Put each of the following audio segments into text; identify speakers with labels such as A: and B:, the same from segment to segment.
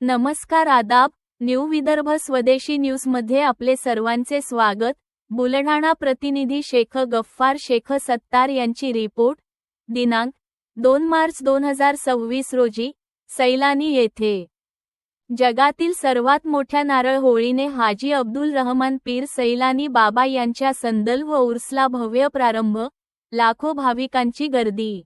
A: नमस्कार आदाब, न्यू विदर्भ स्वदेशी न्यूजमध्ये आपले सर्वांचे स्वागत। बुलढाणा प्रतिनिधी शेख गफ्फार शेख सत्तार यांची रिपोर्ट। दिनांक 2 मार्च 2026 रोजी सैलानी येथे जगातील सर्वात मोठ्या नारळ होळीने हाजी अब्दुल रहमान पीर सैलानी बाबा यांच्या संदल व उर्सला भव्य प्रारंभ, लाखो भाविकांची गर्दी।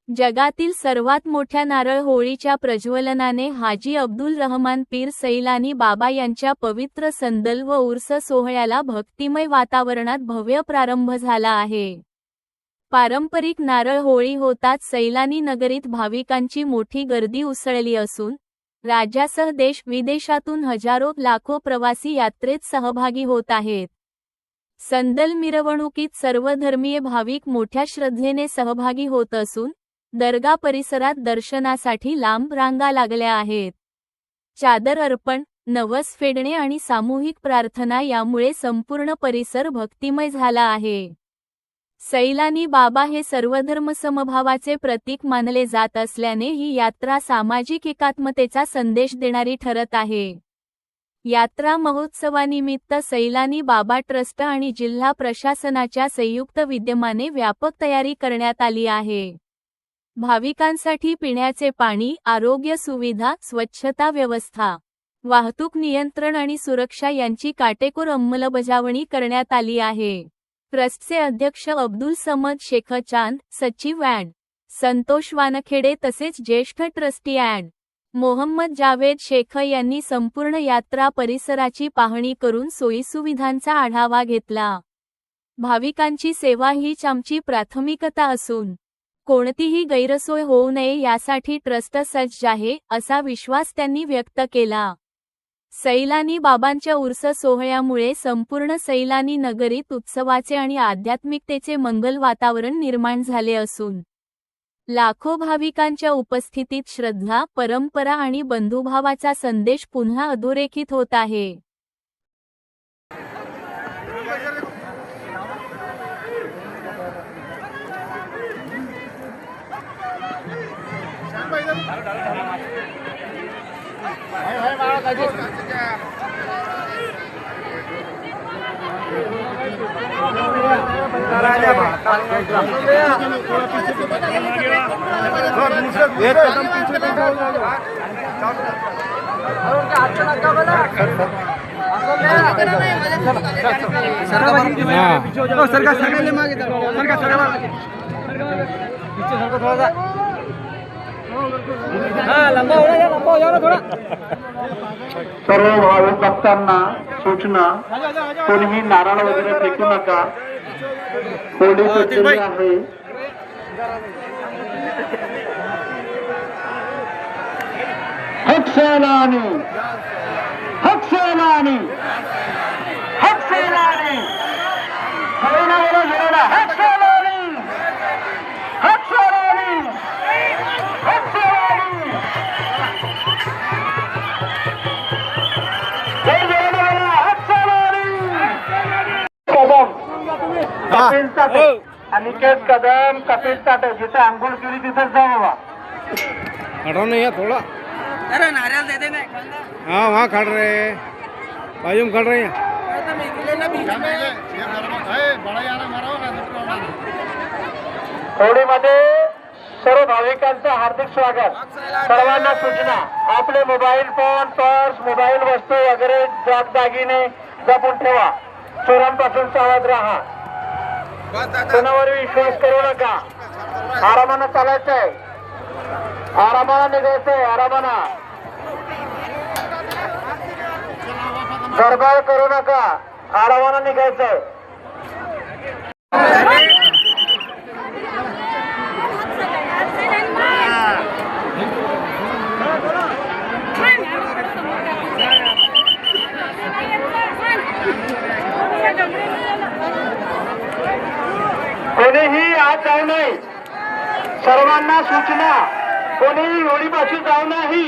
A: जगातील सर्वात मोठ्या नारळ होळीच्या प्रज्वलनाने हाजी अब्दुल रहमान पीर सैलानी बाबा यांच्या पवित्र संदल व उर्स सोहळ्याला भक्तिमय वातावरणात भव्य प्रारंभ झाला आहे। पारंपरिक नारळ होळी होताच सैलानी नगरीत भाविकांची मोठी गर्दी उसळली असून राज्यासह देश विदेशातून हजारो लाखो प्रवासी यात्रेत सहभागी होत आहेत। संदल मिरवणुकीत सर्व धर्मीय भाविक मोठ्या श्रद्धेने सहभागी होत असून दर्गा परिसरात दर्शनासाठी लांब रांगा लागल्या आहेत। चादर अर्पण, नवस फेडणे आणि सामूहिक प्रार्थना यामुळे संपूर्ण परिसर भक्तिमय झाला आहे। सैलानी बाबा हे सर्वधर्म समभावाचे प्रतीक मानले जात असल्याने ही यात्रा सामाजिक एकात्मतेचा संदेश देणारी ठरत आहे। यात्रा महोत्सवानिमित्त सैलानी बाबा ट्रस्ट आणि जिल्हा प्रशासनाच्या संयुक्त विद्यमाने व्यापक तयारी करण्यात आली आहे। भाविकांसाठी पिण्याचे पाणी, आरोग्य सुविधा, स्वच्छता व्यवस्था, वाहतूक नियंत्रण आणि सुरक्षा यांची काटेकोर अंमलबजावणी करण्यात आली आहे। ट्रस्टचे अध्यक्ष अब्दुल समद शेख चांद, सचिव ॲड. संतोष वानखेडे तसेच ज्येष्ठ ट्रस्टी ॲड. मोहम्मद जावेद शेख यांनी संपूर्ण यात्रा परिसराची पाहणी करून सोयीसुविधांचा आढावा घेतला। भाविकांची सेवा हीच आमची प्राथमिकता असून कोणतीही गैरसोय होऊ नये यासाठी ट्रस्ट सज्ज आहे, असा विश्वास त्यांनी व्यक्त केला। सैलानी बाबांच्या उर्स सोहळ्यामुळे संपूर्ण सैलानी नगरीत उत्सवाचे आणि आध्यात्मिकतेचे मंगल वातावरण निर्माण झाले असून लाखो भाविकांच्या उपस्थितीत श्रद्धा, परंपरा आणि बंधुभावाचा संदेश पुन्हा अधोरेखित होत आहे।
B: सर्व भाविक भक्तांना सूचना, कोणीही नारळ वगैरे फेकू नका। होळी पेटलेली आहे। हक सैलानी, हक सैलानी, हक सैलानी, हक सैलानी, हक सैलानी, हक सैलानी। अनिकेत कदम, कपिल ताटे, जिथे आंघोळ केली तिथेच जा बाबा।
C: खड़ा नहीं है थोड़ा।
D: अरे नारियल दे देना।
C: हाँ वहाँ खड़ रहे हैं, बाजू में खड़ रहे हैं।
B: होळीमध्ये सर्व भाविकांचं हार्दिक स्वागत। सर्वांना सूचना, आपले मोबाईल फोन, पर्स, मोबाईल वस्तू वगैरे दागिने जपून ठेवा। चोरांपासून सावध राहा। कोणावर विश्वास करू नका। आरामानं चालायचंय, आरामानं निघायचंय, आरामानं। गडबड करू नका, आरामानं निघायचंय। कोणीही आत जाऊ नये। सर्वांना सूचना, कोणीही होळीपाशी जाऊ नाही।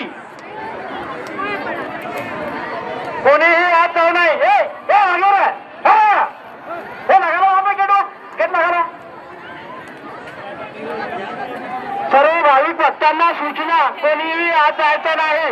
B: कोणीही आत जाऊ नये। भक्तांना सूचना कोणीही आत जायचं नाही.